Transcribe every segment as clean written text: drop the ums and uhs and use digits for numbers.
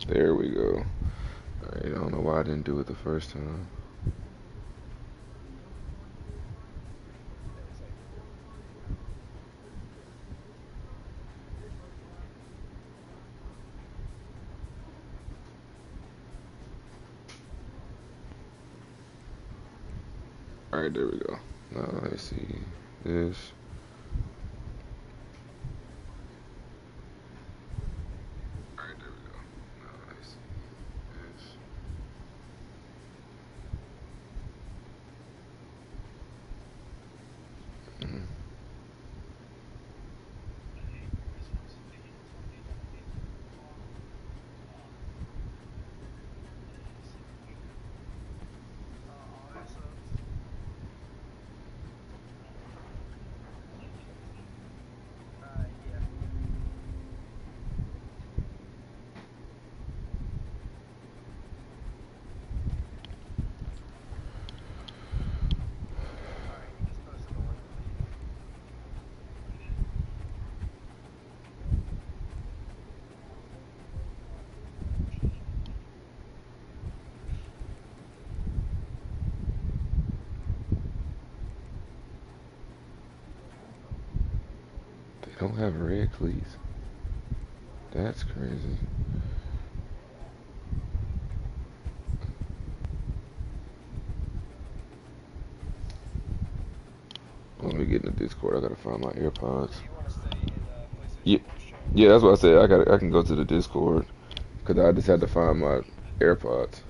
There we go. Alright, I don't know why I didn't do it the first time. Alright, there we go. Now let's see this. Alright, there we go. Now let's see this. Mhm. They don't have red cleats. That's crazy. Let me get in the Discord. I gotta find my AirPods. Yeah, yeah, that's what I said. I can go to the Discord because I just had to find my AirPods.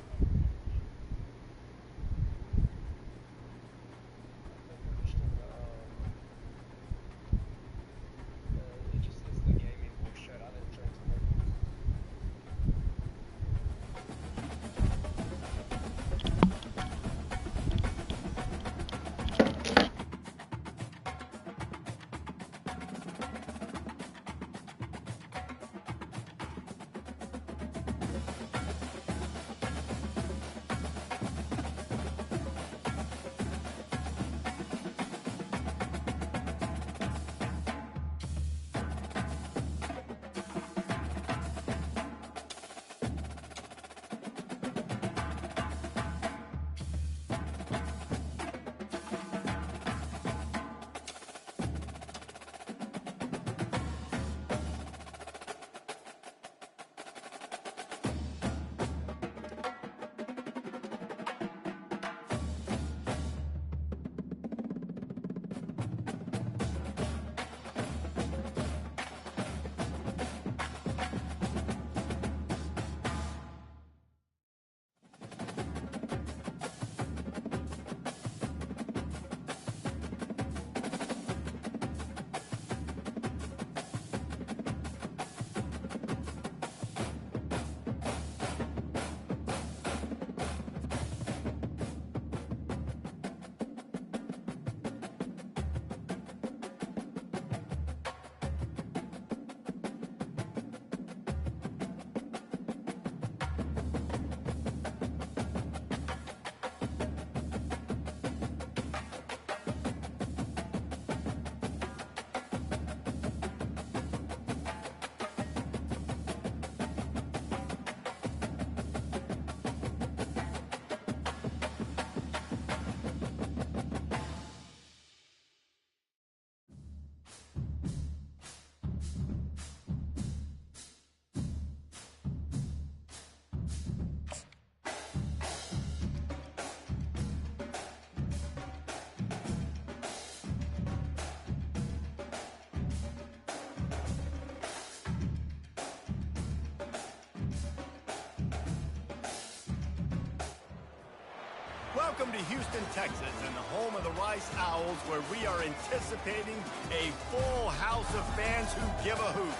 Welcome to Houston, Texas, and the home of the Rice Owls, where we are anticipating a full house of fans who give a hoot.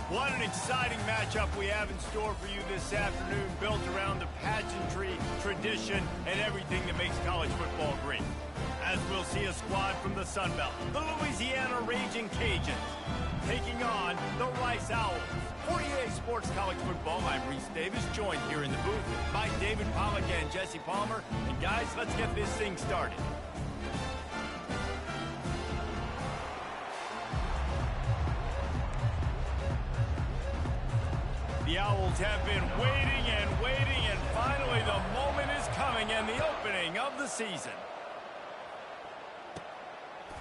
What an exciting matchup we have in store for you this afternoon, built around the pageantry, tradition, and everything that makes college football great. As we'll see a squad from the Sun Belt, the Louisiana Raging Cajuns, taking on the Rice Owls. For EA Sports College Football, I'm Reese Davis, joined here in the booth by David Pollack and Jesse Palmer. And guys, let's get this thing started. The Owls have been waiting and waiting, and finally the moment is coming and the opening of the season.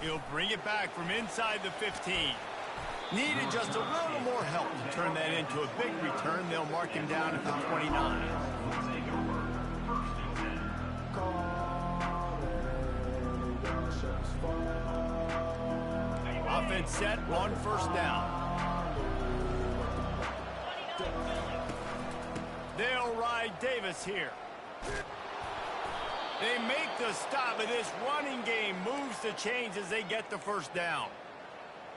He'll bring it back from inside the 15. Needed just a little more help to turn that into a big return. They'll mark him down at the 29. Offense set on first down. They'll ride Davis here. They make the stop, but this running game moves the chains as they get the first down.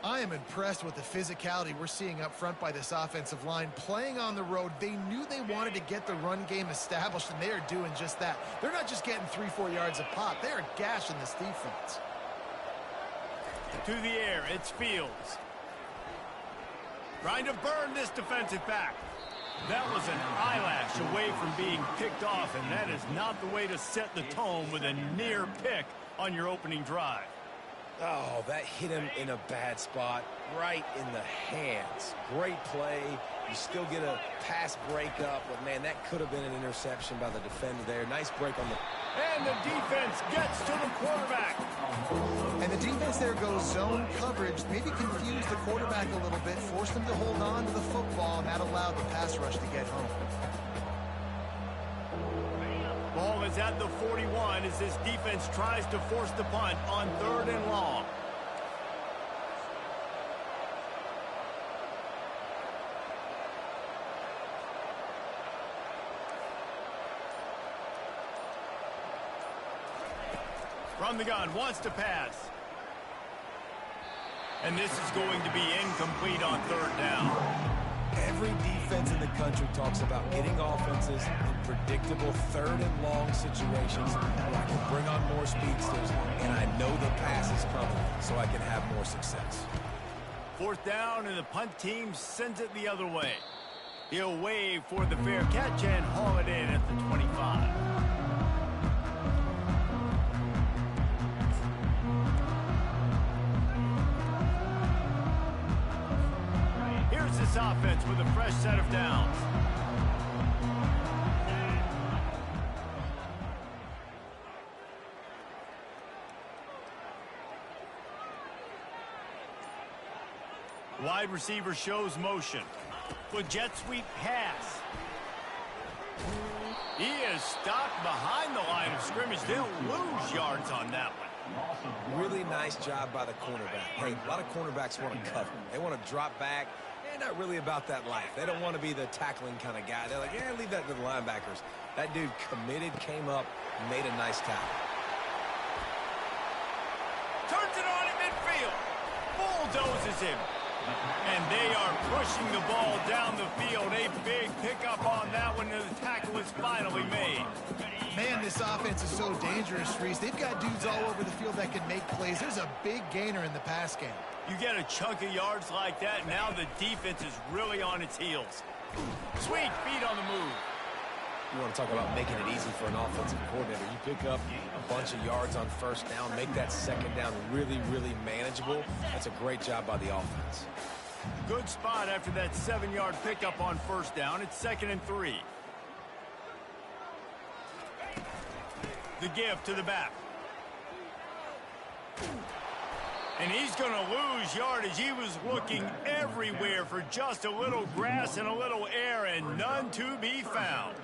I am impressed with the physicality we're seeing up front by this offensive line. Playing on the road, they knew they wanted to get the run game established, and they are doing just that. They're not just getting 3-4 yards a pop. They are gashing this defense. To the air, it's Fields. Trying to burn this defensive back. That was an eyelash away from being picked off, and that is not the way to set the tone with a near pick on your opening drive. Oh, that hit him in a bad spot, right in the hands. Great play. You still get a pass breakup, but, man, that could have been an interception by the defender there. Nice break on the... And the defense gets to the quarterback. And the defense there goes zone coverage, maybe confused the quarterback a little bit, forced him to hold on to the football, and that allowed the pass rush to get home. Ball is at the 41 as this defense tries to force the punt on 3rd and long. From the gun, wants to pass. And this is going to be incomplete on 3rd down. Every defense in the country talks about getting offenses in predictable 3rd and long situations where I can bring on more speedsters, and I know the pass is coming, so I can have more success. 4th down, and the punt team sends it the other way. He'll wave for the fair catch and haul it in at the 25. This offense with a fresh set of downs. Wide receiver shows motion. With jet sweep pass. He is stopped behind the line of scrimmage. They'll lose yards on that one. Really nice job by the cornerback. Hey, a lot of cornerbacks want to cover. They want to drop back. They're not really about that life. They don't want to be the tackling kind of guy. They're like, yeah, leave that to the linebackers. That dude committed, came up, made a nice tackle. Turns it on in midfield. Bulldozes him. And they are pushing the ball down the field. A big pickup on that one, and the tackle is finally made. Man, this offense is so dangerous, Reese. They've got dudes all over the field that can make plays. There's a big gainer in the pass game. You get a chunk of yards like that, now the defense is really on its heels. Sweet feet on the move. You want to talk about making it easy for an offensive coordinator. You pick up a bunch of yards on 1st down, make that 2nd down really, really manageable. That's a great job by the offense. Good spot after that 7-yard pickup on 1st down. It's 2nd and 3. The give to the back. And he's going to lose yardage. He was looking everywhere for just a little grass and a little air, and none to be found.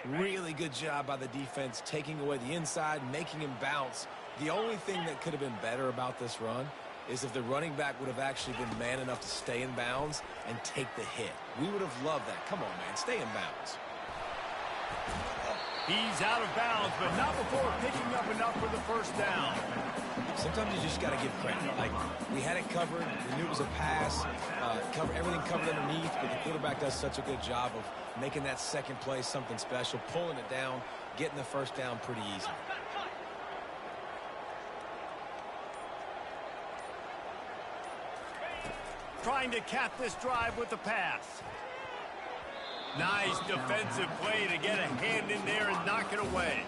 Really good job by the defense, taking away the inside, making him bounce. The only thing that could have been better about this run is if the running back would have actually been man enough to stay in bounds and take the hit. We would have loved that. Come on, man, stay in bounds. He's out of bounds, but not before picking up enough for the 1st down. Sometimes you just got to give credit. Like, we had it covered. We knew it was a pass. Everything covered underneath, but the quarterback does such a good job of making that 2nd play something special, pulling it down, getting the 1st down pretty easy. Trying to cap this drive with the pass. Nice defensive play to get a hand in there and knock it away.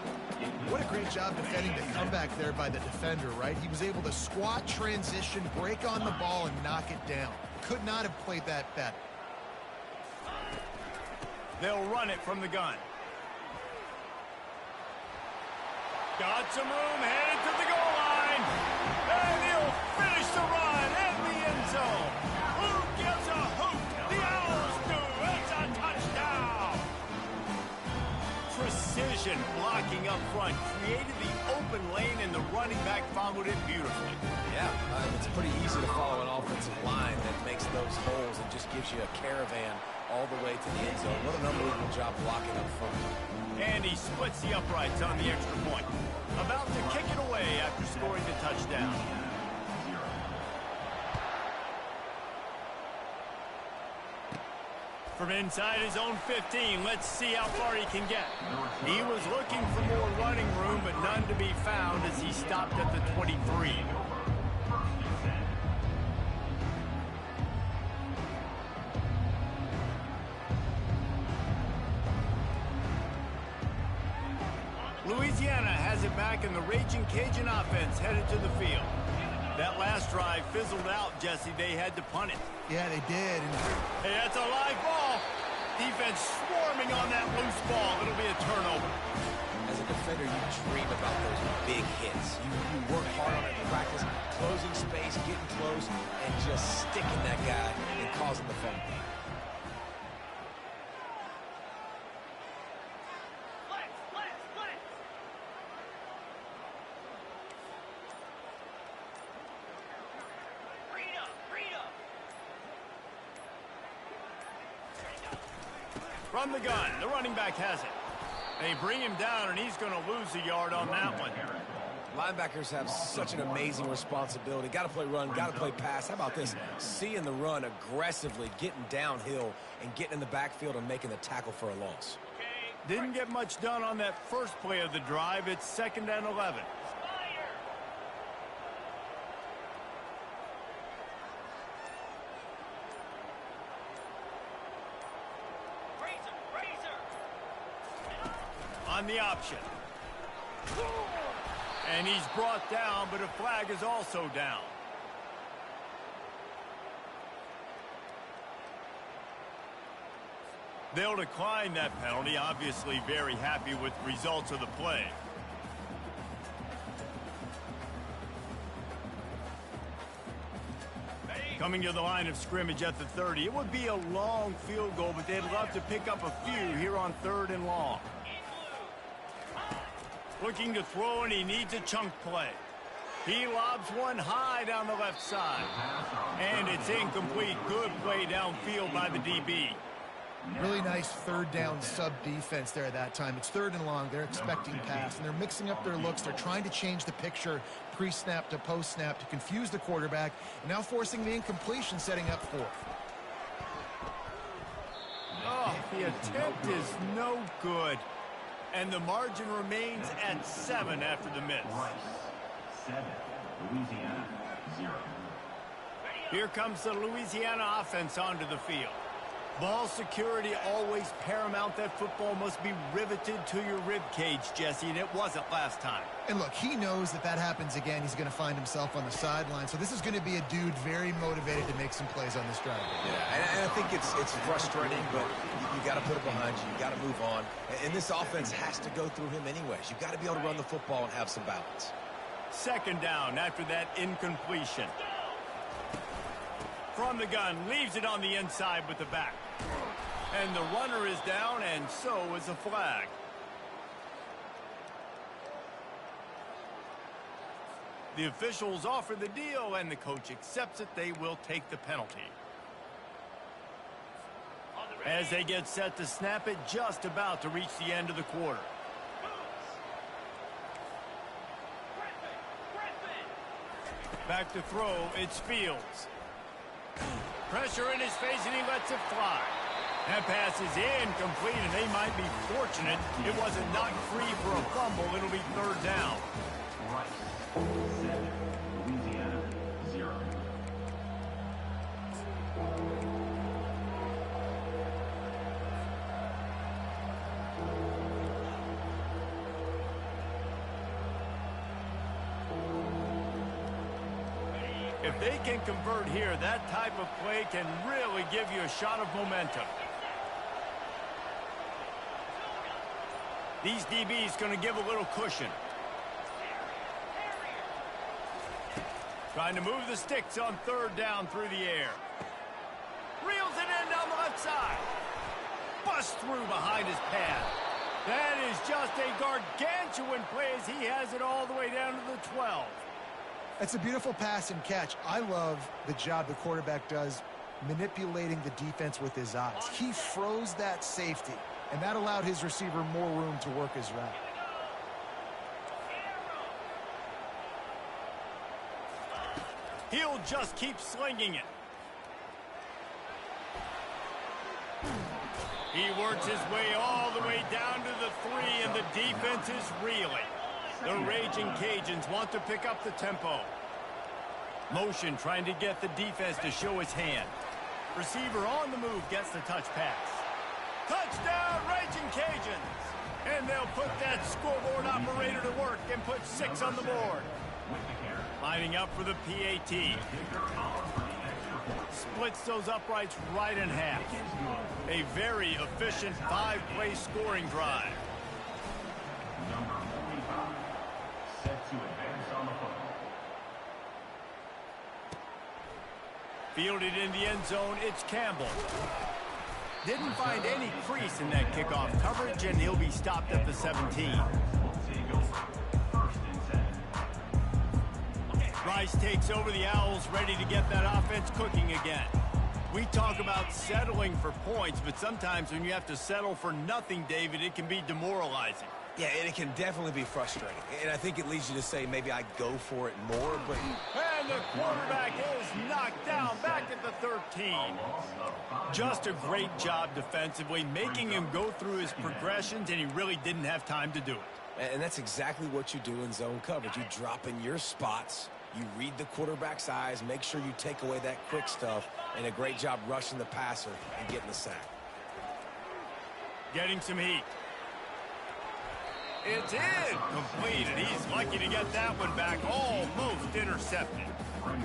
What a great job defending the comeback there by the defender, right? He was able to squat, transition, break on the ball, and knock it down. Could not have played that better. They'll run it from the gun. Got some room, headed to the goal line. And he'll finish the run in the end zone. Who gives a hoot? The Owls do. It's a touchdown. Precision blocking up front created the open lane, and the running back followed it beautifully. Yeah, it's pretty easy to follow an offensive line that makes those holes and just gives you a caravan all the way to the end zone. What an unbelievable job blocking up front. And he splits the uprights on the extra point. About to kick it away after scoring the touchdown. From inside his own 15, let's see how far he can get. He was looking for more running room, but none to be found as he stopped at the 23. Louisiana has it back, and the Raging Cajun offense headed to the field. That last drive fizzled out, Jesse. They had to punt it. Yeah, they did. Hey, that's a live ball. Defense swarming on that loose ball. It'll be a turnover. As a defender, you dream about those big hits. You work hard on it in practice, closing space, getting close, and just sticking that guy and causing the fumble. From the gun, the running back has it. They bring him down, and he's going to lose a yard on that one. Linebackers have such an amazing responsibility. Got to play run, got to play pass. How about this? Seeing the run aggressively, getting downhill, and getting in the backfield and making the tackle for a loss. Didn't get much done on that first play of the drive. It's 2nd and 11. On the option. And he's brought down, but a flag is also down. They'll decline that penalty, obviously very happy with the results of the play. Coming to the line of scrimmage at the 30. It would be a long field goal, but they'd love to pick up a few here on 3rd and long. Looking to throw, and he needs a chunk play. He lobs one high down the left side. And it's incomplete. Good play downfield by the DB. Really nice 3rd down sub-defense there at that time. It's 3rd and long. They're expecting pass, and they're mixing up their looks. They're trying to change the picture pre-snap to post-snap to confuse the quarterback, and now forcing the incompletion, setting up 4th. Oh, the attempt is no good. And the margin remains at 7 after the miss. 7, Louisiana, 0. Here comes the Louisiana offense onto the field. Ball security always paramount. That football must be riveted to your rib cage, Jesse, and it wasn't last time. And look, he knows that that happens again. He's going to find himself on the sideline. So this is going to be a dude very motivated to make some plays on this drive. Yeah, and I think it's frustrating, but you got to put it behind you. You got to move on. And this offense has to go through him anyways. You got to be able to run the football and have some balance. 2nd down after that incompletion. From the gun, leaves it on the inside with the back. And the runner is down, and so is a flag. The officials offer the deal, and the coach accepts it. They will take the penalty. As they get set to snap it, just about to reach the end of the quarter. Back to throw, it's Fields. Pressure in his face, and he lets it fly. That pass is incomplete, and they might be fortunate it wasn't knocked free for a fumble. It'll be 3rd down. Rice, 7, Louisiana, 0. If they can convert here, that type of play can really give you a shot of momentum. These DBs going to give a little cushion. Trying to move the sticks on third down through the air. Reels it in down the left side. Bust through behind his pad. That is just a gargantuan play as he has it all the way down to the 12. That's a beautiful pass and catch. I love the job the quarterback does manipulating the defense with his eyes. He froze that safety, and that allowed his receiver more room to work his route. He'll just keep slinging it. He works his way all the way down to the 3, and the defense is reeling. The Raging Cajuns want to pick up the tempo. Motion trying to get the defense to show his hand. Receiver on the move gets the touch pass. Touchdown, Raging Cajuns! And they'll put that scoreboard operator to work and put 6 on the board. Lining up for the PAT. Splits those uprights right in half. A very efficient 5-play scoring drive. Number 45, set to advance on the football. Fielded in the end zone, it's Campbell. Didn't find any crease in that kickoff coverage, and he'll be stopped at the 17. Rice takes over the Owls, ready to get that offense cooking again. We talk about settling for points, but sometimes when you have to settle for nothing, David, it can be demoralizing. Yeah, and it can definitely be frustrating. And I think it leads you to say maybe I go for it more, but... And the quarterback is knocked down back at the 13. Just a great job defensively, making him go through his progressions, and he really didn't have time to do it. And that's exactly what you do in zone coverage. You drop in your spots, you read the quarterback's eyes, make sure you take away that quick stuff, and a great job rushing the passer and getting the sack. Getting some heat. It's in. Completed. He's lucky to get that one back. Almost intercepted.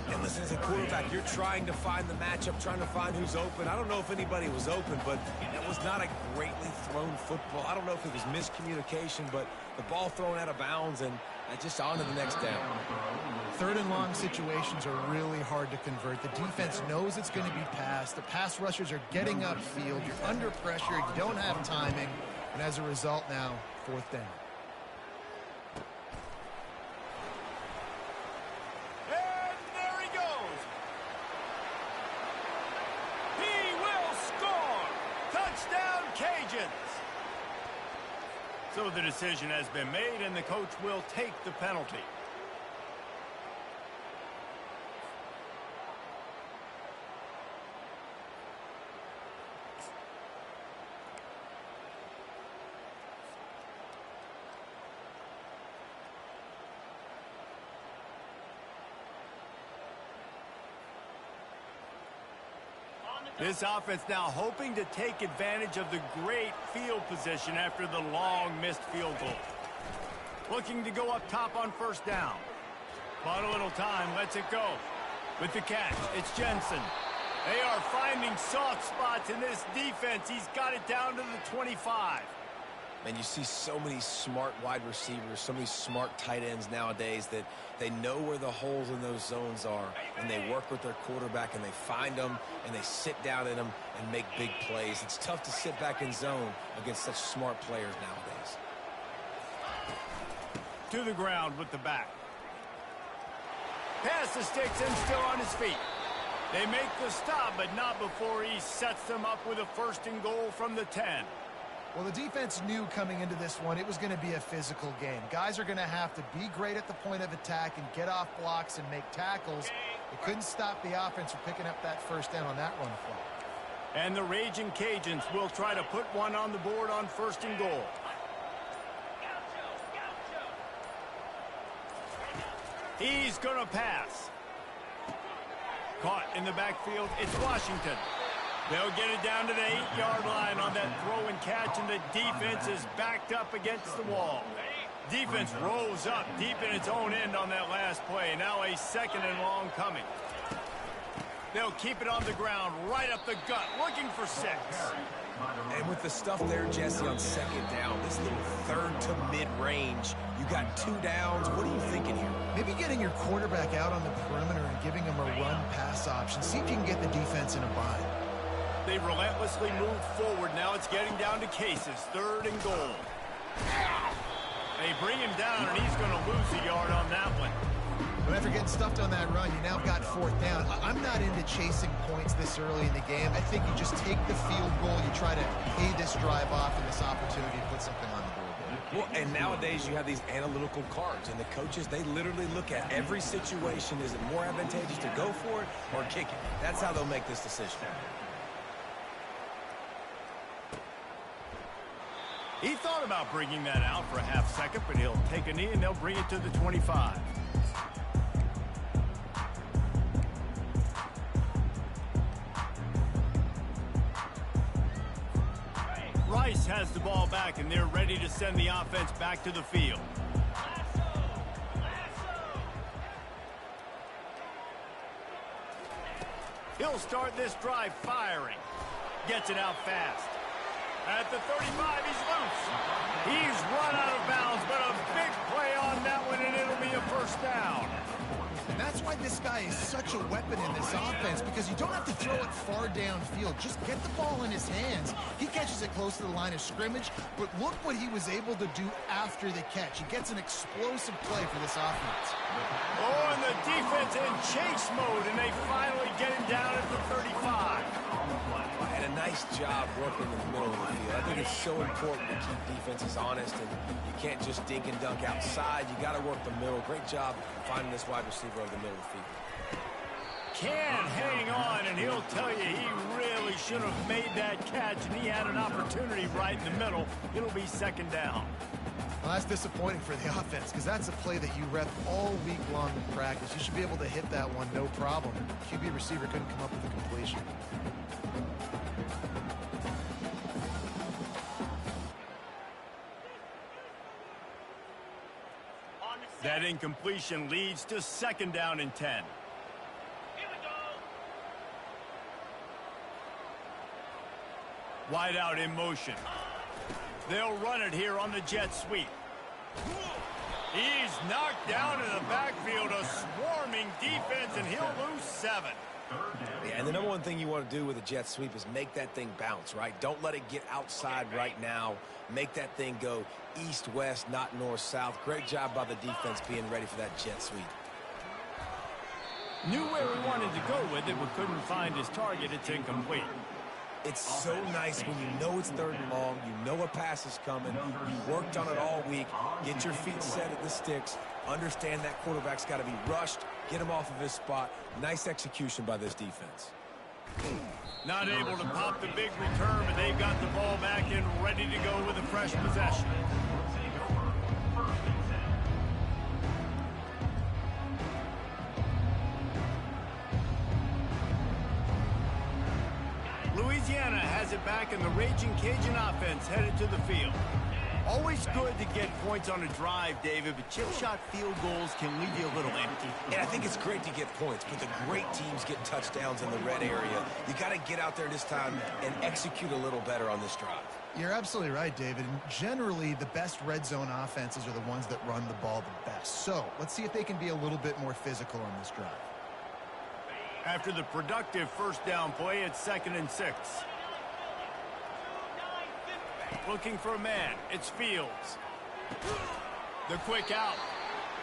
And listen, as a quarterback, you're trying to find the matchup, trying to find who's open. I don't know if anybody was open, but that was not a greatly thrown football. I don't know if it was miscommunication, but the ball thrown out of bounds and just on to the next down. 3rd and long situations are really hard to convert. The defense knows it's going to be passed. The pass rushers are getting upfield. You're under pressure. You don't have timing. And as a result now, 4th down. And there he goes. He will score. Touchdown, Cajuns. So the decision has been made, and the coach will take the penalty. This offense now hoping to take advantage of the great field position after the long missed field goal. Looking to go up top on 1st down. But a little time, lets it go. With the catch, it's Jensen. They are finding soft spots in this defense. He's got it down to the 25. And you see so many smart wide receivers, so many smart tight ends nowadays that they know where the holes in those zones are, and they work with their quarterback, and they find them, and they sit down in them and make big plays. It's tough to sit back in zone against such smart players nowadays. To the ground with the back. Pass the sticks and still on his feet. They make the stop, but not before he sets them up with a 1st and goal from the 10. Well, the defense knew coming into this one it was going to be a physical game. Guys are going to have to be great at the point of attack and get off blocks and make tackles. They couldn't stop the offense from picking up that 1st down on that run play. And the Raging Cajuns will try to put one on the board on 1st and goal. He's going to pass. Caught in the backfield, it's Washington. They'll get it down to the 8-yard line on that throw and catch, and the defense is backed up against the wall. Defense rose up deep in its own end on that last play. Now a 2nd and long coming. They'll keep it on the ground, right up the gut, looking for 6. And with the stuff there, Jesse, on second down, this little third to mid-range, you got 2 downs. What are you thinking here? Maybe getting your quarterback out on the perimeter and giving him a run-pass option. See if you can get the defense in a bind. They relentlessly move forward. Now it's getting down to Cases. 3rd and goal. They bring him down, and he's going to lose a yard on that one. But after getting stuffed on that run, you now got 4th down. I'm not into chasing points this early in the game. I think you just take the field goal. You try to pay this drive off and this opportunity to put something on the board. Well, and nowadays you have these analytical cards, and the coaches, they literally look at every situation. Is it more advantageous to go for it or kick it? That's how they'll make this decision. He thought about bringing that out for a half second, but he'll take a knee and they'll bring it to the 25. Rice has the ball back, and they're ready to send the offense back to the field. He'll start this drive firing. Gets it out fast. At the 35, he's loose. He's run out of bounds, but a big play on that one, and it'll be a 1st down. And that's why this guy is such a weapon in this offense, because you don't have to throw it far downfield. Just get the ball in his hands. He catches it close to the line of scrimmage, but look what he was able to do after the catch. He gets an explosive play for this offense. Oh, and the defense in chase mode, and they finally get him down at the 35. And a nice job working in the middle of the field. I think it's so important to keep defenses honest, and you can't just dink and dunk outside. You got to work the middle. Great job finding this wide receiver over the middle of the field. Can hang on, and he'll tell you he really should have made that catch, and he had an opportunity right in the middle. It'll be 2nd down. Well, that's disappointing for the offense, because that's a play that you rep all week long in practice. You should be able to hit that one, no problem. QB receiver couldn't come up with a completion. That incompletion leads to 2nd down and 10. Wide out in motion. They'll run it here on the jet sweep. He's knocked down in the backfield, a swarming defense, and he'll lose 7. Yeah, and the number one thing you want to do with a jet sweep is make that thing bounce, right? Don't let it get outside right now. Make that thing go east-west, not north-south. Great job by the defense being ready for that jet sweep. Knew where he wanted to go with it, but couldn't find his target. It's incomplete. It's so nice when you know it's 3rd and long, you know a pass is coming, you worked on it all week, get your feet set at the sticks, understand that quarterback's got to be rushed, get him off of his spot. Nice execution by this defense. Not able to pop the big return, but they've got the ball back and ready to go with a fresh possession. Louisiana has it back, and the Raging Cajun offense headed to the field. Always good to get points on a drive, David, but chip shot field goals can leave you a little empty. And I think it's great to get points, but the great teams get touchdowns in the red area. You got to get out there this time and execute a little better on this drive. You're absolutely right, David. And generally, the best red zone offenses are the ones that run the ball the best. So let's see if they can be a little bit more physical on this drive. After the productive 1st down play, it's 2nd and 6. Looking for a man. It's Fields. The quick out.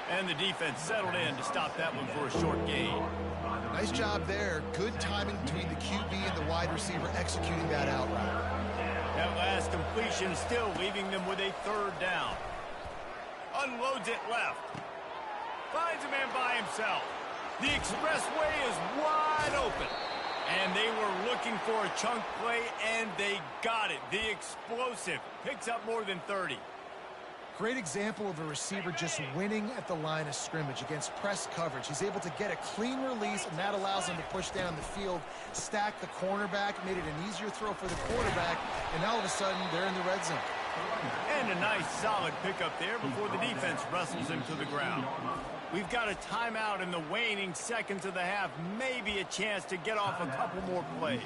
And the defense settled in to stop that one for a short gain. Nice job there. Good timing between the QB and the wide receiver executing that out route. That last completion still leaving them with a 3rd down. Unloads it left. Finds a man by himself. The expressway is wide open. And they were looking for a chunk play, and they got it. The explosive picks up more than 30. Great example of a receiver just winning at the line of scrimmage against press coverage. He's able to get a clean release, and that allows him to push down the field, stack the cornerback, made it an easier throw for the quarterback, and now all of a sudden they're in the red zone. And a nice solid pickup there before the defense wrestles him to the ground. We've got a timeout in the waning seconds of the half. Maybe a chance to get off a couple more plays.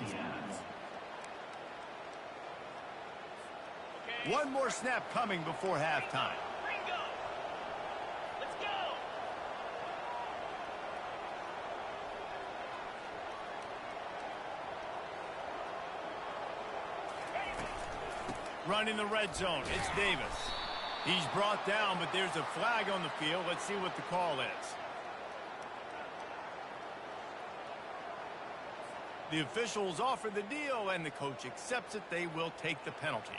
One more snap coming before halftime. Let's go. Running the red zone, it's Davis. He's brought down, but there's a flag on the field. Let's see what the call is. The officials offer the deal, and the coach accepts it. They will take the penalty.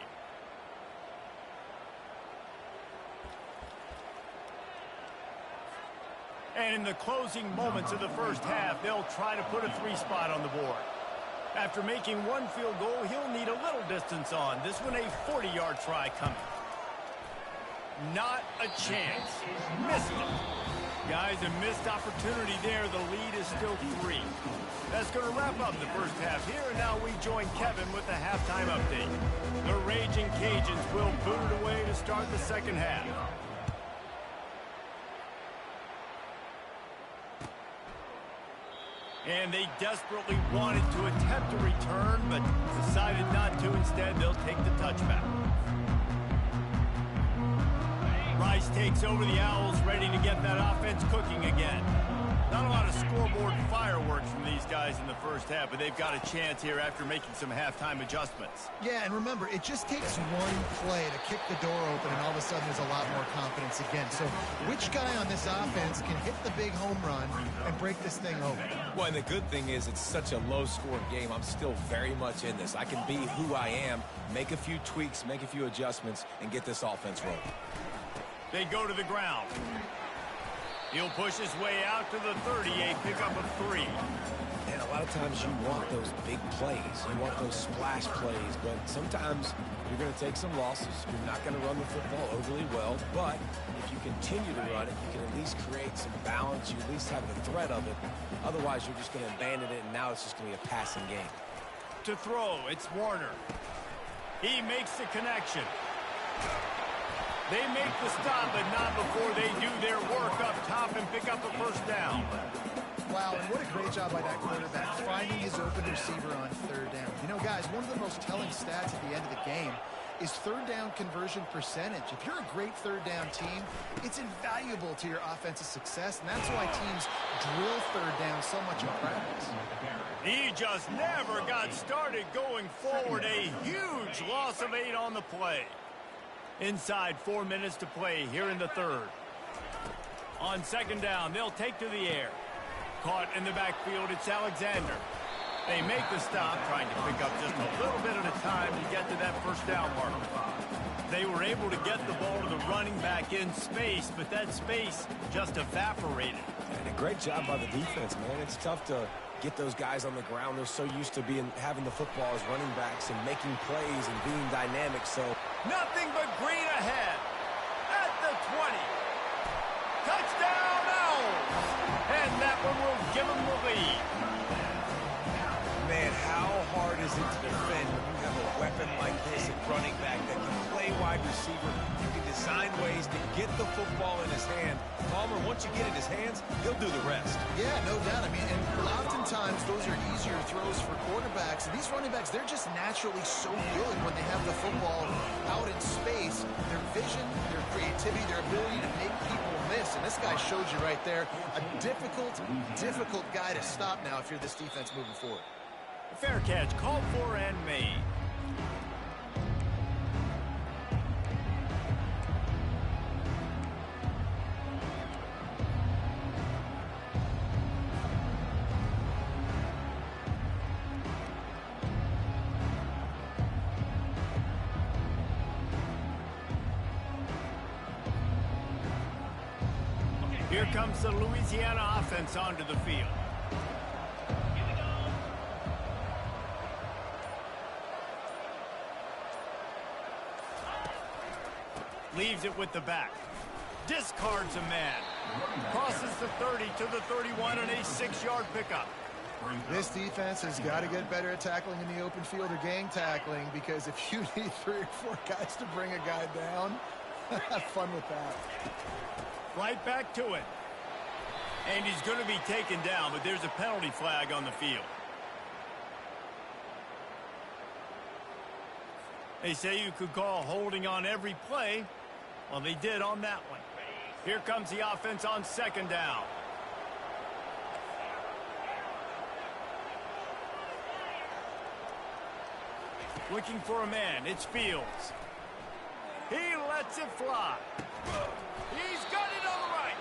And in the closing moments of the first half, they'll try to put a 3-spot on the board. After making one field goal, he'll need a little distance on. This one a 40-yard try coming. Not a chance. Missed it. Guys, a missed opportunity there. The lead is still 3. That's going to wrap up the first half here, and now we join Kevin with the halftime update. The Raging Cajuns will boot it away to start the second half. And they desperately wanted to attempt a return, but decided not to. Instead, they'll take the touchback. Rice takes over the Owls, ready to get that offense cooking again. Not a lot of scoreboard fireworks from these guys in the first half, but they've got a chance here after making some halftime adjustments. Yeah, and remember, it just takes one play to kick the door open, and all of a sudden there's a lot more confidence again. So which guy on this offense can hit the big home run and break this thing open? Well, and the good thing is it's such a low-scoring game. I'm still very much in this. I can be who I am, make a few tweaks, make a few adjustments, and get this offense rolling. They go to the ground. He'll push his way out to the 30, a pickup of 3. And a lot of times you want those big plays. You want those splash plays, but sometimes you're going to take some losses. You're not going to run the football overly well, but if you continue to run it, you can at least create some balance. You at least have the threat of it. Otherwise, you're just going to abandon it, and now it's just going to be a passing game. To throw, it's Warner. He makes the connection. They make the stop, but not before they do their work up top and pick up a first down. Wow, and what a great job by that quarterback, finding his open receiver on third down. You know, guys, one of the most telling stats at the end of the game is third down conversion percentage. If you're a great third down team, it's invaluable to your offensive success, and that's why teams drill third down so much in practice. He just never got started going forward. A huge loss of 8 on the play. Inside 4 minutes to play here in the third. On second down, they'll take to the air. Caught in the backfield, it's Alexander. They make the stop, trying to pick up just a little bit at a time to get to that first down mark. They were able to get the ball to the running back in space, but that space just evaporated. And a great job by the defense, man. It's tough to get those guys on the ground. They're so used to having the football as running backs and making plays and being dynamic. So nothing but green ahead at the 20. Touchdown Owls! And that one will give them the lead. Man, how hard is it to defend when you have a weapon like this at running back that can play wide receiver? You can design ways to get the football in his hand. Palmer, once you get it in his hands, he'll do the rest. Yeah, no doubt. I mean, and oftentimes those are easier throws for quarterbacks. And these running backs, they're just naturally so good when they have the football out in space. Their vision, their creativity, their ability to make people miss. And this guy showed you right there, a difficult guy to stop now if you're this defense moving forward. Fair catch, called for and made. Here comes the Louisiana offense onto the field. Leaves it with the back. Discards a man. Crosses the 30 to the 31 and a 6-yard pickup. This defense has got to get better at tackling in the open field or gang tackling, because if you need 3 or 4 guys to bring a guy down, have fun with that. Right back to it. And he's going to be taken down, but there's a penalty flag on the field. They say you could call holding on every play. Well, they did on that one. Here comes the offense on 2nd down. Looking for a man. It's Fields. He lets it fly. He's got it on the right.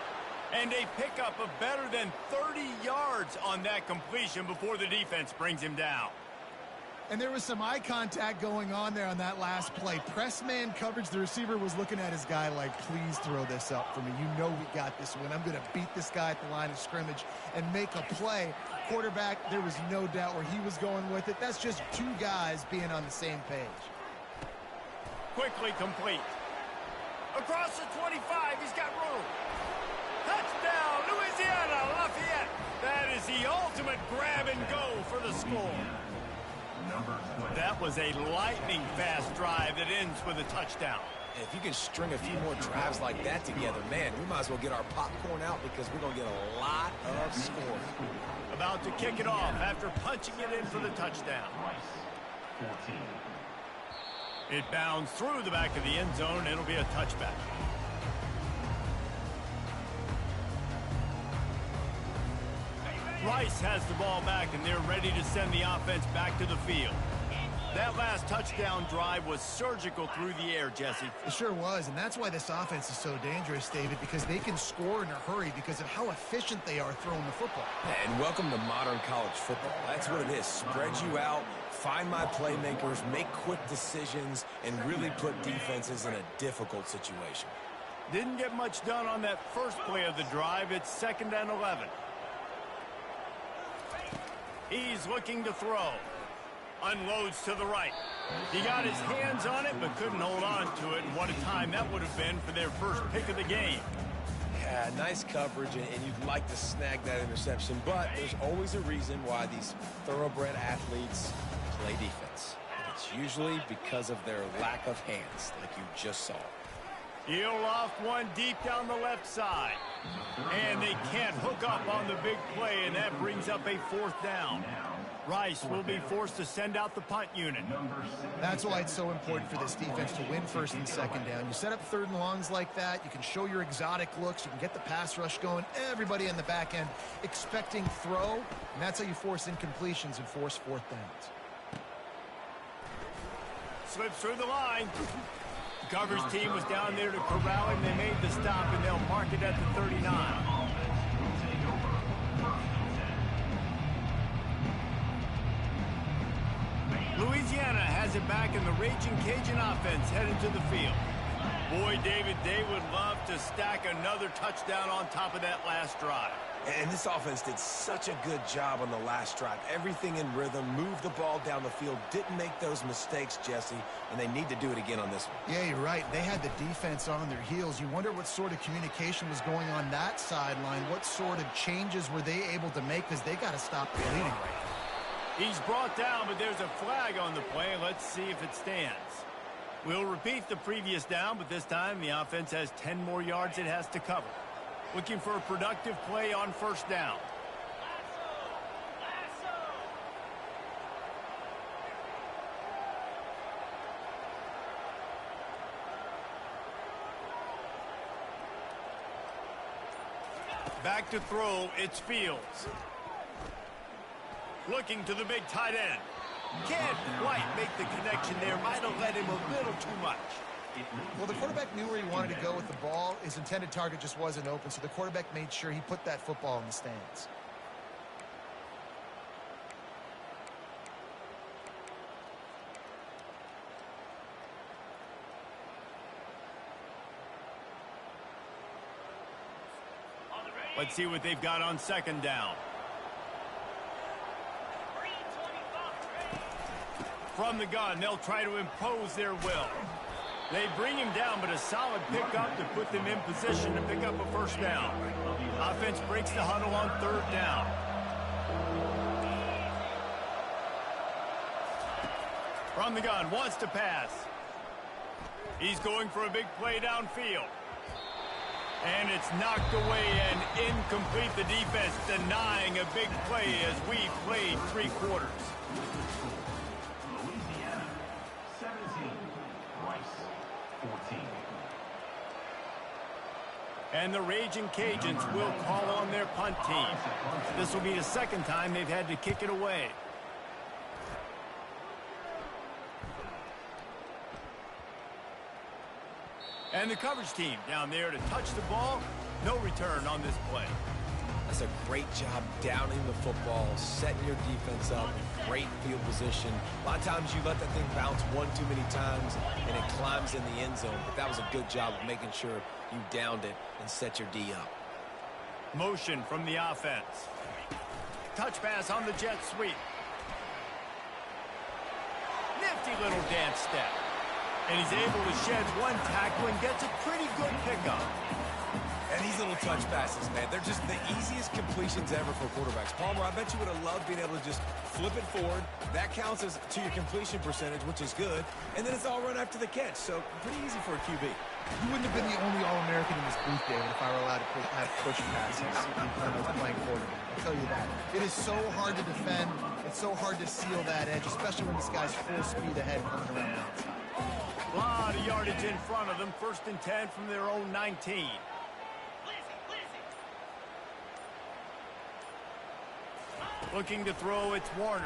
And a pickup of better than 30 yards on that completion before the defense brings him down. And there was some eye contact going on there on that last play. Press man coverage. The receiver was looking at his guy like, please throw this up for me. You know we got this one. I'm going to beat this guy at the line of scrimmage and make a play. Quarterback, there was no doubt where he was going with it. That's just 2 guys being on the same page. Quickly complete. Across the 25, he's got room. Touchdown, Louisiana Lafayette. That is the ultimate grab and go for the score. That was a lightning-fast drive that ends with a touchdown. If you can string a few more drives like that together, man, we might as well get our popcorn out, because we're going to get a lot of scoring. About to kick it off after punching it in for the touchdown. It bounds through the back of the end zone. It'll be a touchback. Rice has the ball back, and they're ready to send the offense back to the field. That last touchdown drive was surgical through the air, Jesse. It sure was, and that's why this offense is so dangerous, David, because they can score in a hurry because of how efficient they are throwing the football. And welcome to modern college football. That's what it is. Spread you out, find my playmakers, make quick decisions, and really put defenses in a difficult situation. Didn't get much done on that first play of the drive. It's 2nd and 11. He's looking to throw. Unloads to the right. He got his hands on it, but couldn't hold on to it. And what a time that would have been for their first pick of the game. Yeah, nice coverage, and you'd like to snag that interception, but there's always a reason why these thoroughbred athletes play defense. It's usually because of their lack of hands, like you just saw. He'll loft one deep down the left side. And they can't hook up on the big play, and that brings up a 4th down. Rice will be forced to send out the punt unit. That's why it's so important for this defense to win 1st and 2nd down. You set up 3rd and longs like that, you can show your exotic looks, you can get the pass rush going, everybody in the back end expecting throw, and that's how you force incompletions and force 4th downs. Slips through the line. The coverage team was down there to corral him. They made the stop, and they'll mark it at the 39. Louisiana has it back, in the Raging Cajun offense headed to the field. Boy, David, they would love to stack another touchdown on top of that last drive. And this offense did such a good job on the last drive. Everything in rhythm, moved the ball down the field, didn't make those mistakes, Jesse, and they need to do it again on this one. Yeah, you're right. They had the defense on their heels. You wonder what sort of communication was going on that sideline. What sort of changes were they able to make, because they got to stop the bleeding right now. He's brought down, but there's a flag on the play. Let's see if it stands. We'll repeat the previous down, but this time the offense has 10 more yards it has to cover. Looking for a productive play on 1st down. Back to throw, it's Fields. Looking to the big tight end. Can't quite make the connection there. Might have led him a little too much. Well, the quarterback knew where he wanted to go with the ball. His intended target just wasn't open, so the quarterback made sure he put that football in the stands. Let's see what they've got on 2nd down. From the gun, they'll try to impose their will. They bring him down, but a solid pickup to put them in position to pick up a 1st down. Offense breaks the huddle on 3rd down. From the gun, wants to pass. He's going for a big play downfield. And it's knocked away and incomplete. The defense denying a big play as we played 3 quarters. Louisiana, 17. Rice, 14. And the Raging Cajuns will call on their punt team. This will be the second time they've had to kick it away. And the coverage team down there to touch the ball. No return on this play. That's a great job downing the football, setting your defense up, great field position. A lot of times you let that thing bounce one too many times and it climbs in the end zone, but that was a good job of making sure you downed it and set your D up. Motion from the offense. Touch pass on the jet sweep. Nifty little dance step. And he's able to shed one tackle and gets a pretty good pickup. And these little touch passes, man, they're just the easiest completions ever for quarterbacks. Palmer, I bet you would have loved being able to just flip it forward. That counts as to your completion percentage, which is good. And then it's all run after the catch, so pretty easy for a QB. You wouldn't have been the only All-American in this booth, David, if I were allowed to have push passes when I was playing quarterback. I'll tell you that. It is so hard to defend. It's so hard to seal that edge, especially when this guy's full speed ahead coming around the outside. A lot of yardage in front of them. 1st and 10 from their own 19. Looking to throw, it's Warner.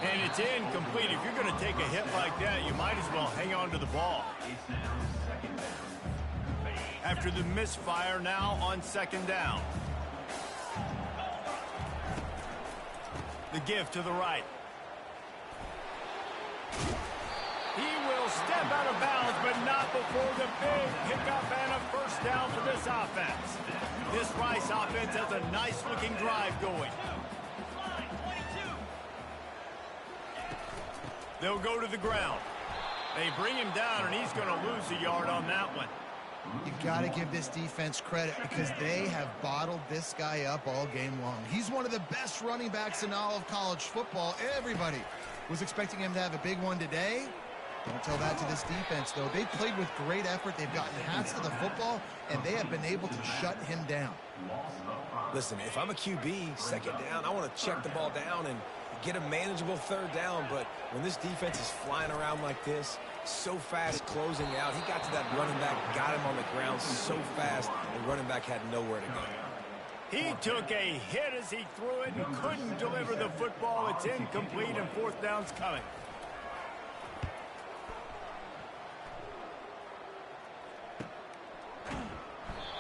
And it's incomplete. If you're going to take a hit like that, you might as well hang on to the ball. It's now 2nd down. After the misfire, now on 2nd down. The give to the right. He will step out of bounds, but not before the big pickup and a 1st down for this offense. This Rice offense has a nice-looking drive going. They'll go to the ground. They bring him down, and he's going to lose a yard on that one. You got to give this defense credit because they have bottled this guy up all game long. He's one of the best running backs in all of college football. Everybody was expecting him to have a big one today. Don't tell that to this defense, though. They played with great effort. They've gotten hats to the football, and they have been able to shut him down. Listen, if I'm a QB, 2nd down, I want to check the ball down and get a manageable 3rd down. But when this defense is flying around like this, so fast closing out, he got to that running back, got him on the ground so fast, the running back had nowhere to go. He took a hit as he threw it and couldn't deliver the football. It's incomplete, and 4th down's coming.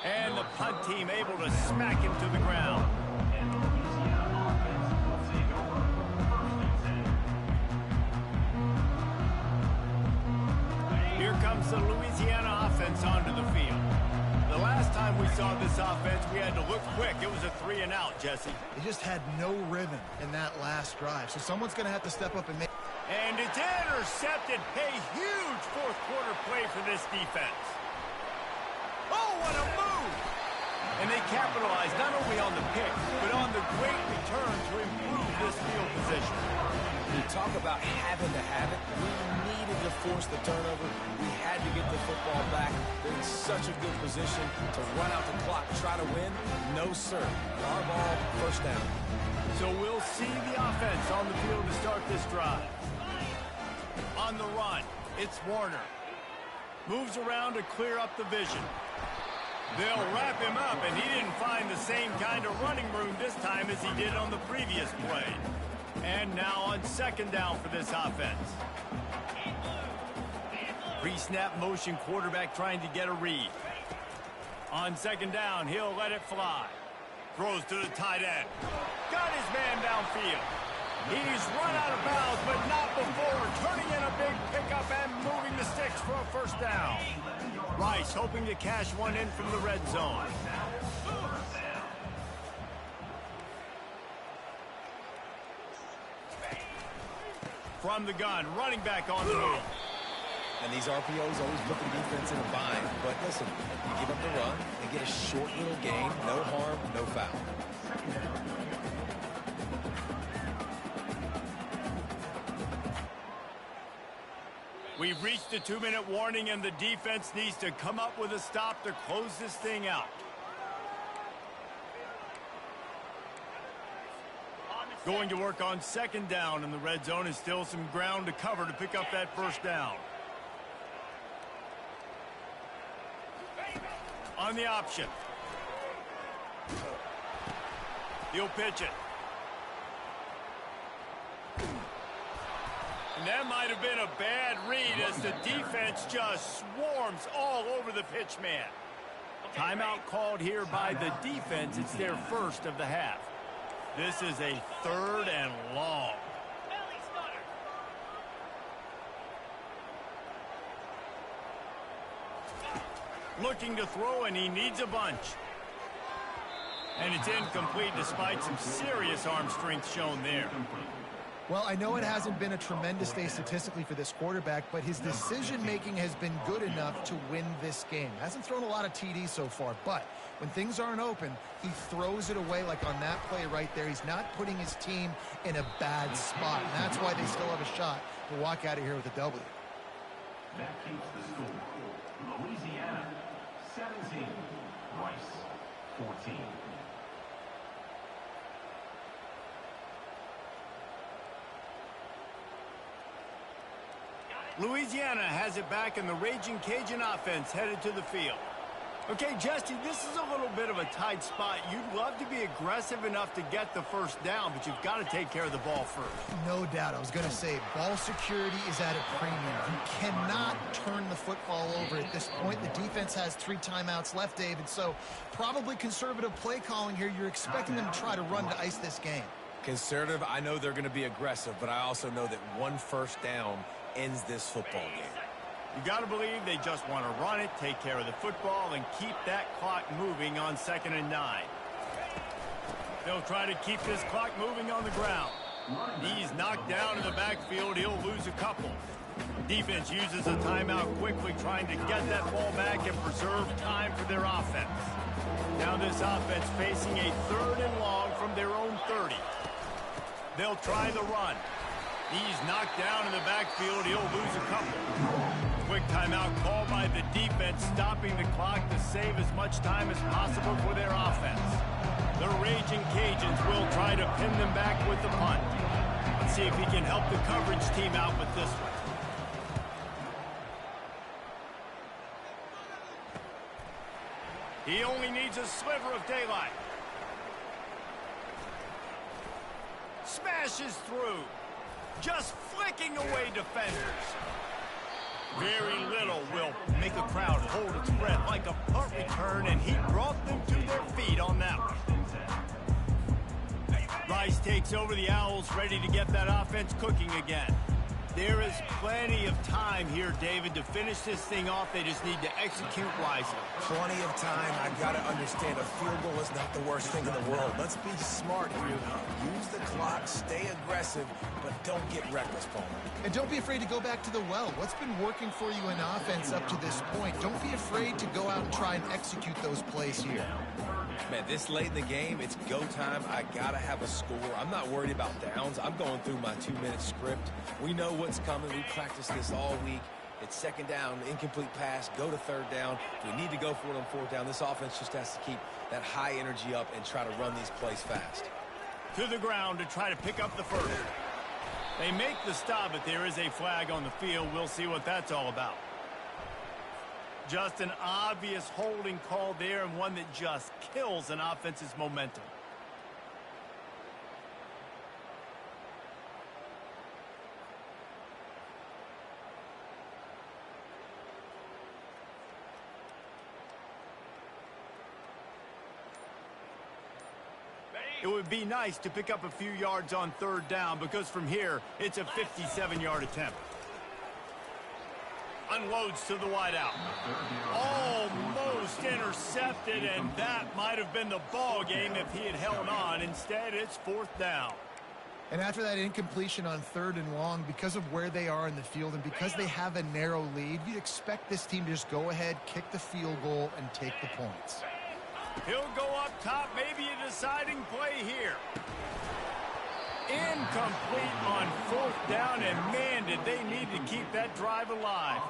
And the punt team able to smack him to the ground. Here comes the Louisiana offense onto the field. The last time we saw this offense, we had to look quick. It was a 3 and out, Jesse. They just had no rhythm in that last drive, so someone's going to have to step up and make... And it's intercepted. A huge 4th quarter play for this defense. Oh, what a move! And they capitalized not only on the pick, but on the great return to improve this field position. You talk about having to have it. We needed to force the turnover. We had to get the football back. They're in such a good position to run out the clock, try to win. No, sir. Our ball, 1st down. So we'll see the offense on the field to start this drive. On the run, it's Warner. Moves around to clear up the vision. They'll wrap him up, and he didn't find the same kind of running room this time as he did on the previous play. And now on 2nd down for this offense. Pre-snap motion, quarterback trying to get a read. On 2nd down, he'll let it fly. Throws to the tight end. Got his man downfield. He's run out of bounds, but not before turning in a big pickup and moving the sticks for a 1st down. Rice hoping to cash one in from the red zone. From the gun, running back on the move. And these RPOs always put the defense in a bind. But listen, you give up the run and get a short little gain, no harm, no foul. We've reached the 2-minute warning, and the defense needs to come up with a stop to close this thing out. Going to work on second down, and the red zone is still some ground to cover to pick up that first down. On the option. He'll pitch it. And that might have been a bad read as the defense just swarms all over the pitch man. Timeout called here by the defense. It's their first of the half. This is a 3rd and long. Looking to throw, and he needs a bunch. And it's incomplete despite some serious arm strength shown there. Well, I know it hasn't been a tremendous day statistically for this quarterback, but his decision-making has been good enough to win this game. Hasn't thrown a lot of TDs so far, but when things aren't open, he throws it away like on that play right there. He's not putting his team in a bad spot, and that's why they still have a shot to walk out of here with a W. That keeps the score. Louisiana, 17. Rice, 14. Louisiana has it back, and the Raging Cajun offense headed to the field. Okay, Jesse, this is a little bit of a tight spot. You'd love to be aggressive enough to get the first down, but you've got to take care of the ball first. No doubt. I was going to say, ball security is at a premium. You cannot turn the football over at this point. The defense has 3 timeouts left, David, so probably conservative play calling here. You're expecting them to try to run to ice this game. Conservative, I know they're going to be aggressive, but I also know that 1 first down ends this football game. You got to believe they just want to run it, take care of the football, and keep that clock moving on 2nd and 9. They'll try to keep this clock moving on the ground. He's knocked down in the backfield. He'll lose a couple. Defense uses a timeout quickly, trying to get that ball back and preserve time for their offense. Now this offense facing a 3rd and long from their own 30. They'll try the run. He's knocked down in the backfield. He'll lose a couple. Quick timeout called by the defense, stopping the clock to save as much time as possible for their offense. The Raging Cajuns will try to pin them back with the punt. Let's see if he can help the coverage team out with this one. He only needs a sliver of daylight. Smashes through. Just flicking away defenders. Very little will make a crowd hold its breath like a punt return, and he brought them to their feet on that one. Rice takes over the Owls, ready to get that offense cooking again. There is plenty of time here, David, to finish this thing off. They just need to execute wisely. Plenty of time. I've got to understand a field goal is not the worst thing in the world. Let's be smart here. Use the clock, stay aggressive, but don't get reckless, Palmer. And don't be afraid to go back to the well. What's been working for you in offense up to this point? Don't be afraid to go out and try and execute those plays here. Man, this late in the game, it's go time. I got to have a score. I'm not worried about downs. I'm going through my 2-minute script. We know what's coming. We practiced this all week. It's 2nd down, incomplete pass, go to 3rd down. If we need to go for it on 4th down, this offense just has to keep that high energy up and try to run these plays fast. To the ground to try to pick up the first. They make the stop, but there is a flag on the field. We'll see what that's all about. Just an obvious holding call there, and one that just kills an offense's momentum. It would be nice to pick up a few yards on 3rd down, because from here, it's a 57-yard attempt. Unloads to the wideout. Almost intercepted, and that might have been the ball game if he had held on. Instead, it's 4th down. And after that incompletion on 3rd and long, because of where they are in the field and because they have a narrow lead, you'd expect this team to just go ahead, kick the field goal, and take the points. He'll go up top, maybe a deciding play here. Incomplete on 4th down, and man, did they need to keep that drive alive.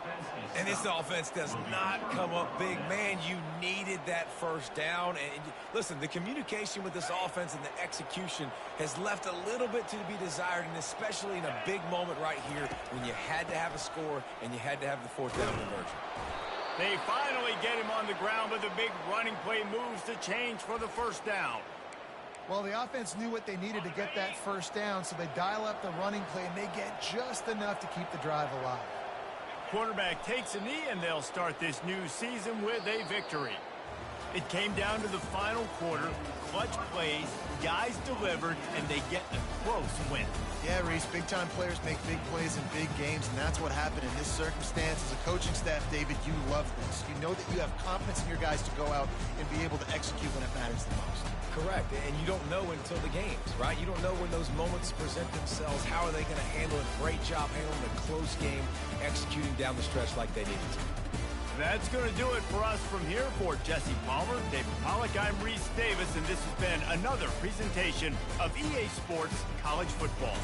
And this offense does not come up big. Man, you needed that first down. And listen, the communication with this offense and the execution has left a little bit to be desired, and especially in a big moment right here when you had to have a score and you had to have the fourth down conversion. They finally get him on the ground, but the big running play moves to change for the first down. Well, the offense knew what they needed to get that first down, so they dial up the running play, and they get just enough to keep the drive alive. Quarterback takes a knee, and they'll start this new season with a victory. It came down to the final quarter, clutch plays, guys delivered, and they get a close win. Yeah, Reese, big-time players make big plays in big games, and that's what happened in this circumstance. As a coaching staff, David, you love this. You know that you have confidence in your guys to go out and be able to execute when it matters the most. Correct, and you don't know until the games, right? You don't know when those moments present themselves. How are they going to handle it? Great job handling a close game, executing down the stretch like they needed to. That's going to do it for us from here. For Jesse Palmer, David Pollack, I'm Reese Davis, and this has been another presentation of EA Sports College Football.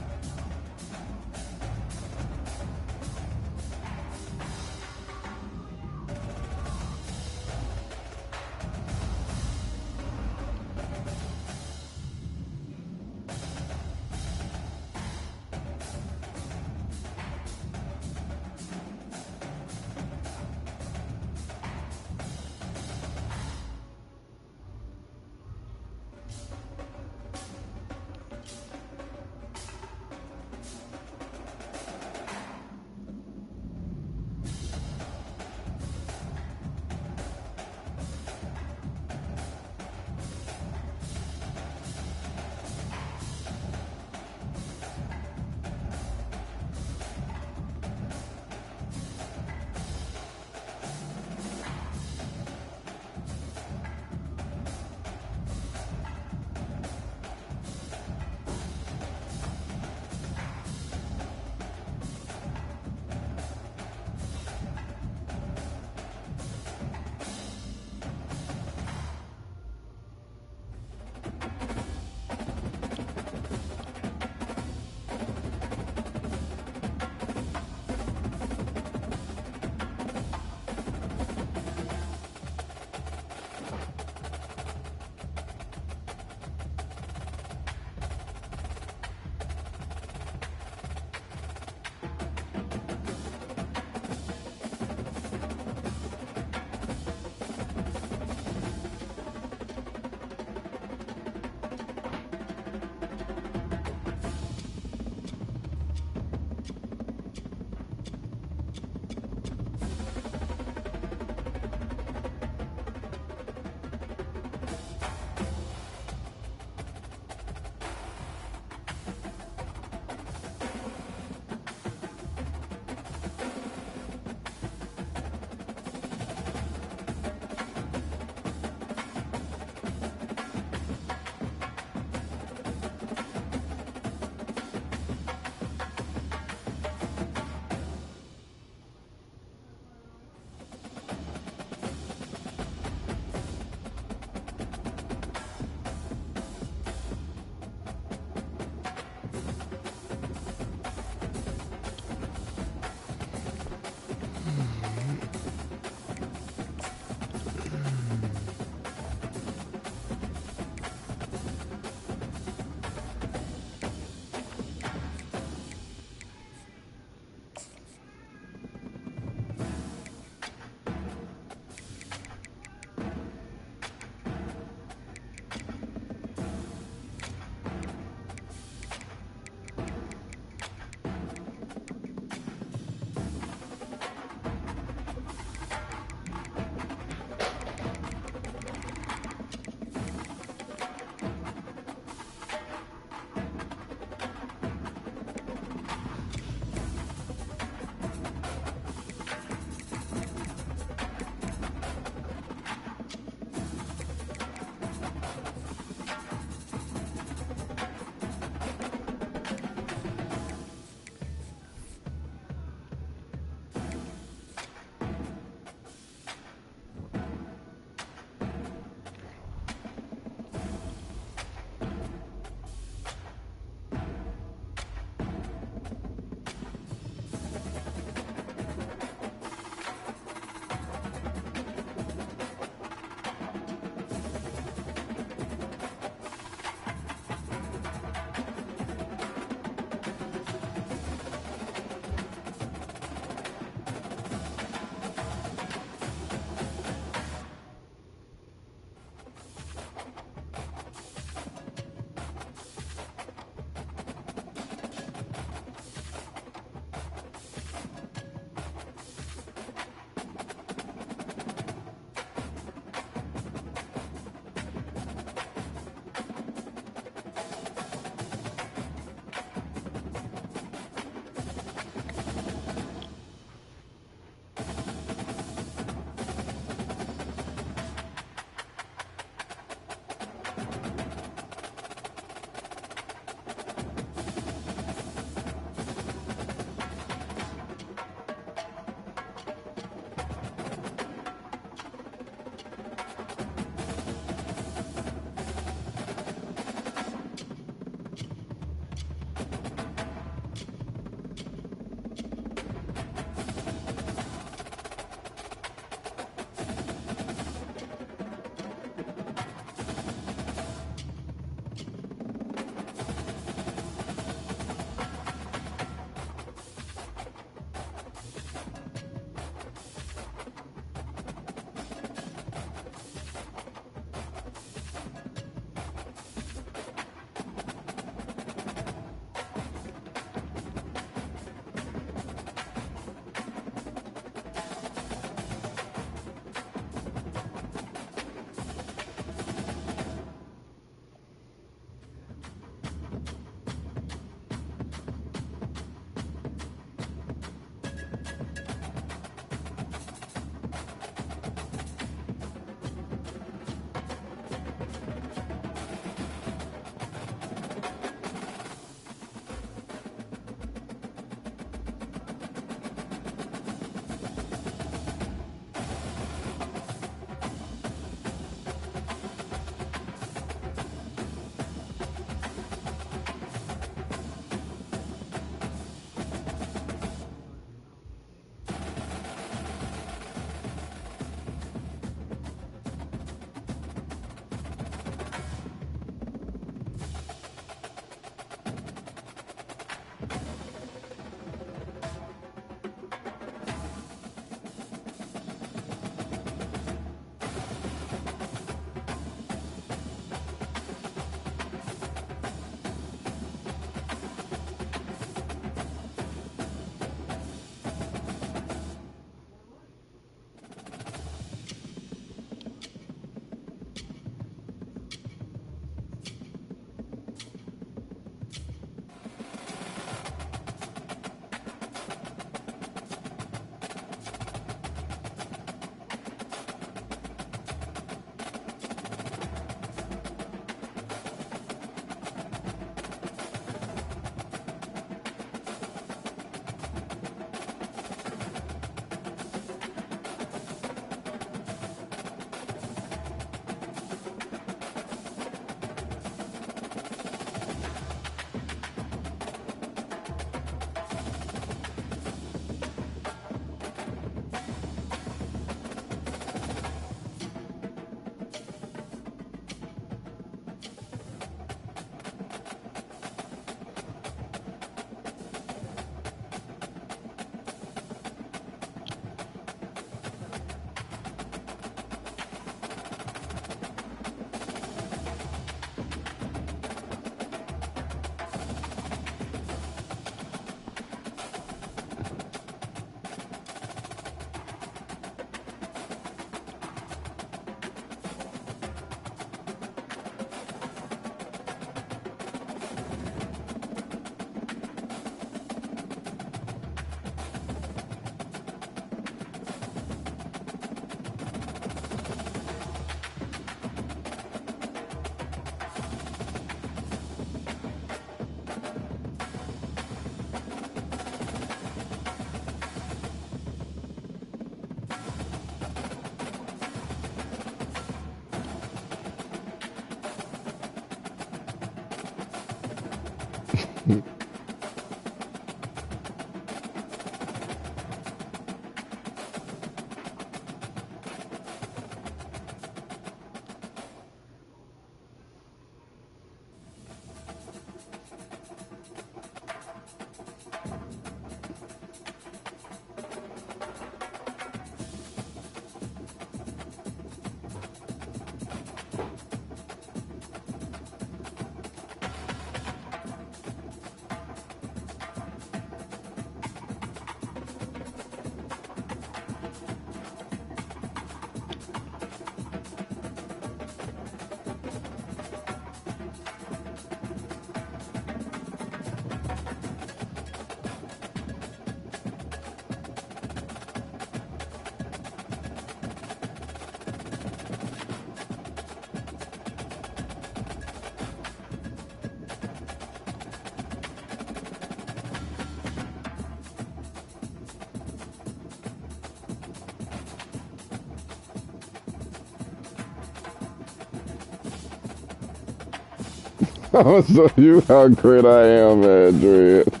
I'm gonna show you how great I am at dreads.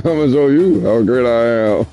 I'm gonna show you how great I am.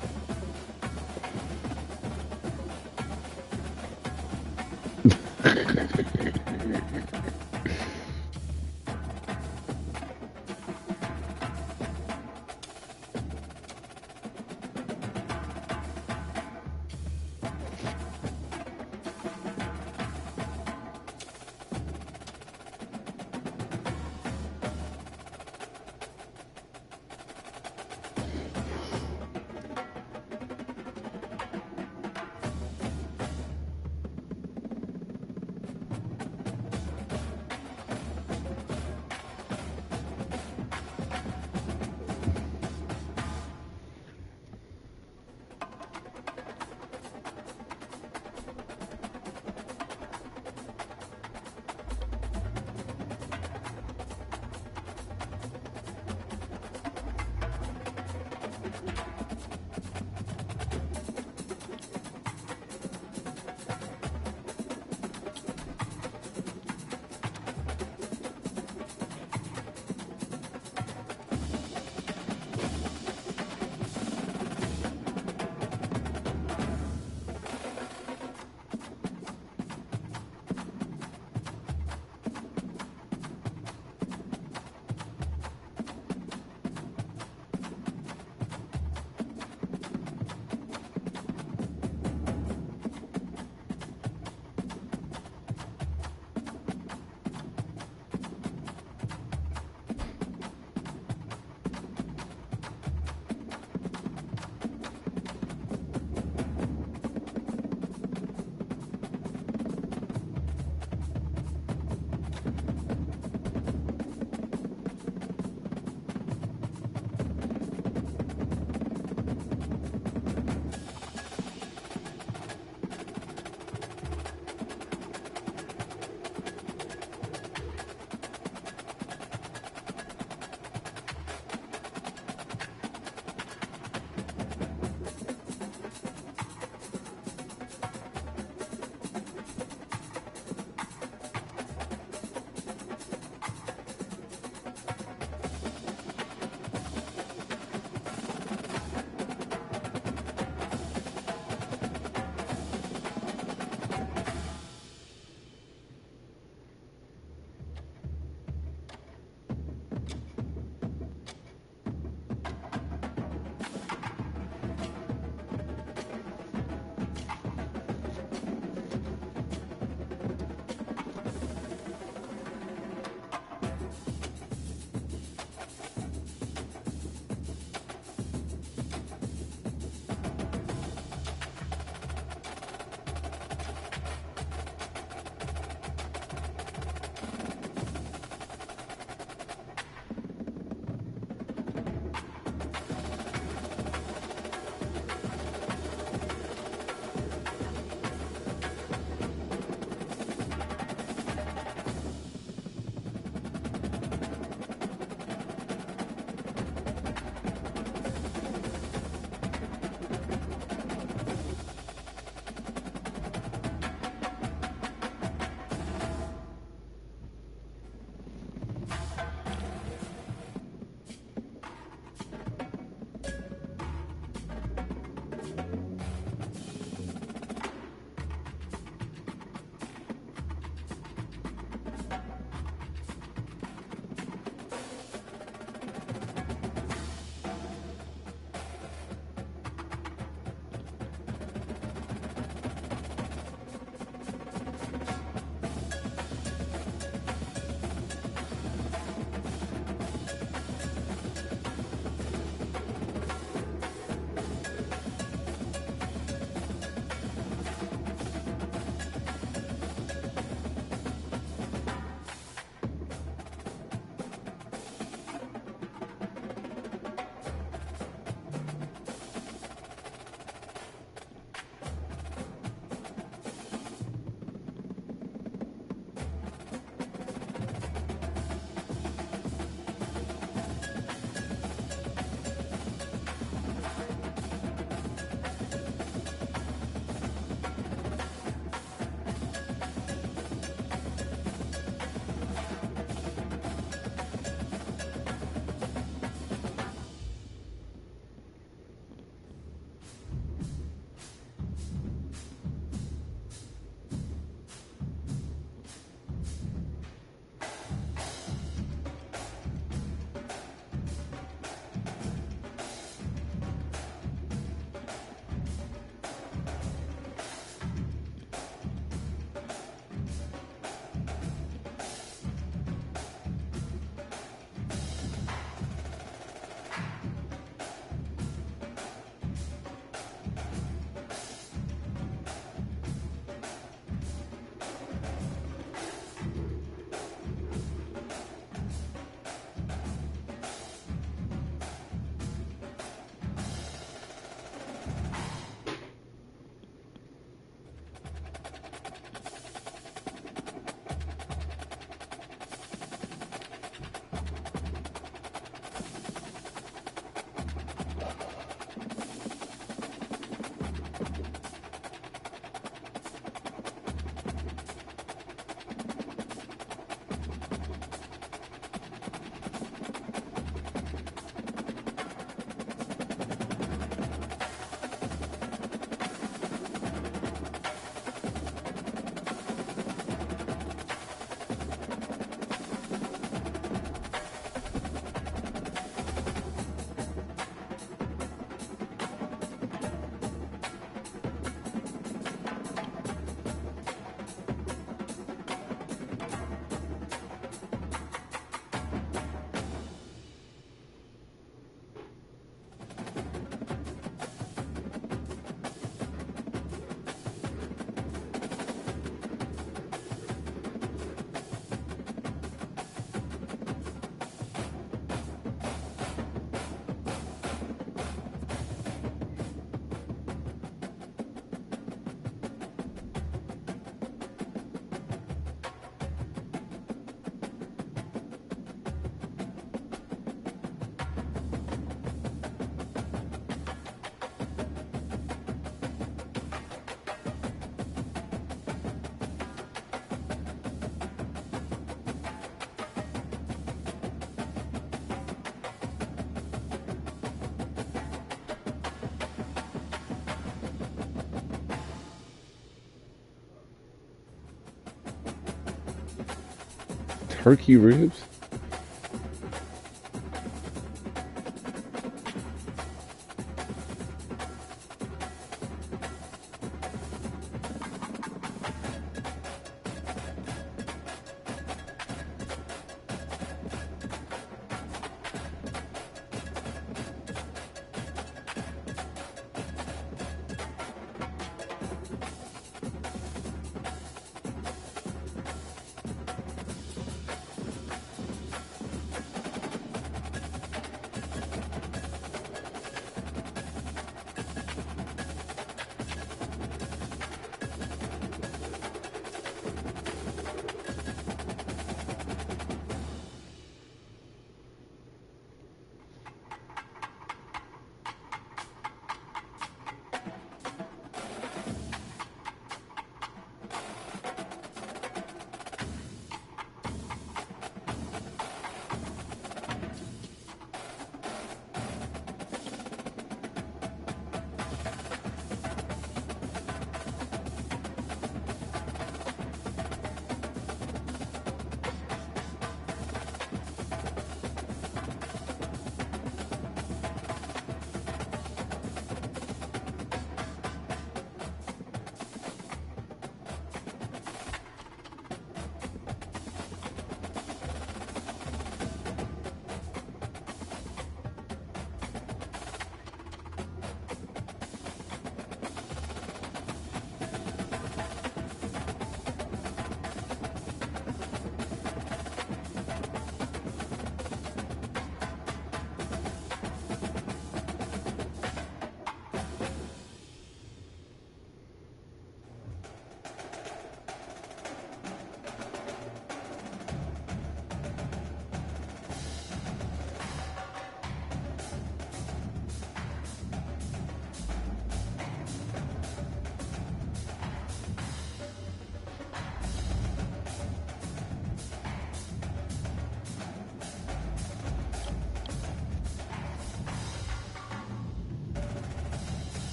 Turkey ribs?